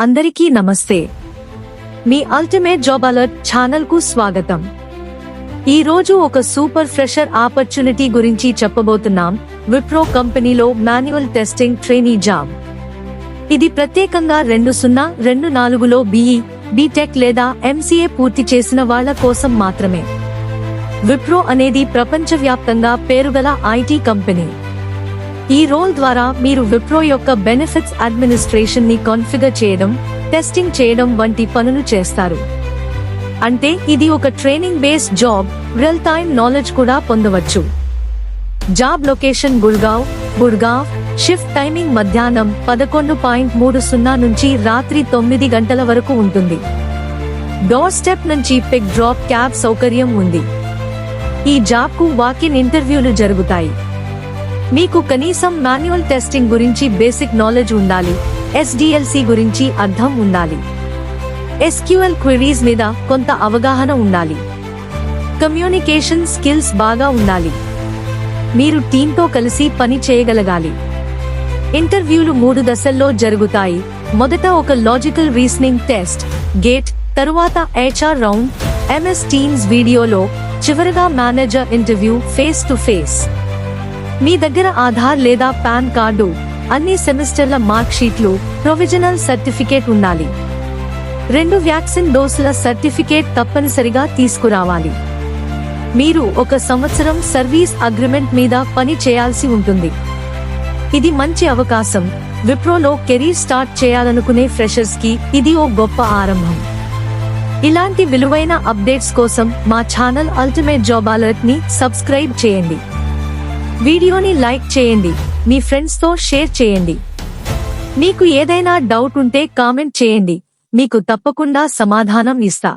అందరికీ నమస్తే. మీ ultimate job alert channel కు స్వాగతం. ఈ రోజు ఒక సూపర్ ఫ్రెషర్ ఆపర్చునిటీ గురించి చెప్పబోతున్నాం. విప్రో కంపెనీలో మాన్యువల్ టెస్టింగ్ ట్రైనీ జాబ్. ఇది ప్రత్యేకంగా 2024లో BE, బీటెక్ లేదా MCA పూర్తి చేసిన వాళ్ళ కోసం మాత్రమే. విప్రో అనేది ప్రపంచవ్యాప్తంగా పేరుగల IT కంపెనీ. ఈ రోల్ ద్వారా మీరు విప్రో యొక్క బెనిఫిట్స్ అడ్మినిస్ట్రేషన్ ని కాన్ఫిగర్ చేయడం, టెస్టింగ్ చేయడం వంటి పనులు చేస్తారు. అంటే ఇది ఒక training based job, real time knowledge కూడా పొందవచ్చు. Job location Gurgaon. Shift timing మధ్యాహ్నం 11:30 నుంచి రాత్రి 9 గంటల వరకు ఉంటుంది. డోర్ స్టెప్ నుంచి పిక్ డ్రాప్ క్యాబ్ సౌకర్యం ఉంది. ఈ జాబ్ కు వాకిన్ ఇంటర్వ్యూలు జరుగుతాయి. మీకు కనీసం మాన్యువల్ టెస్టింగ్ గురించి బేసిక్ నాలెడ్జ్ ఉండాలి. SDLC గురించి అర్థం ఉండాలి. SQL క్వెరీస్ మీద కొంత అవగాహన ఉండాలి. కమ్యూనికేషన్ స్కిల్స్ బాగా ఉండాలి. మీరు టీంతో కలిసి పని చేయగలగాలి. ఇంటర్వ్యూలు 3 దశల్లో జరుగుతాయి. మొదట ఒక లాజికల్ రీజనింగ్ టెస్ట్, గేట్, తరువాత HR రౌండ్, MS టీమ్స్ వీడియోలో, చివరగా manager interview face to face. మీ దగ్గర ఆధార్ లేదా పాన్ కార్డు, అన్ని సెమిస్టర్ల మార్క్ షీట్లు, ప్రొవిజనల్ సర్టిఫికేట్ ఉండాలి. 2 వ్యాక్సిన్ డోసుల సర్టిఫికేట్ తప్పనిసరిగా తీసుకురావాలి. మీరు 1 సంవత్సరం సర్వీస్ అగ్రిమెంట్ మీద పని చేయాల్సి ఉంటుంది. ఇది మంచి అవకాశం. విప్రోలో కెరీర్ స్టార్ట్ చేయాలనుకునే ఫ్రెషర్స్ కి ఇది ఓ గొప్ప ఆరంభం. ఇలాంటి విలువైన అప్డేట్స్ కోసం మా ఛానల్ అల్టిమేట్ జాబ్ అలర్ట్ ని సబ్స్క్రైబ్ చేయండి. వీడియోని లైక్ చేయండి, మీ ఫ్రెండ్స్ తో షేర్ చేయండి. మీకు ఏదైనా డౌట్ ఉంటే కామెంట్ చేయండి, మీకు తప్పకుండా సమాధానం ఇస్తా.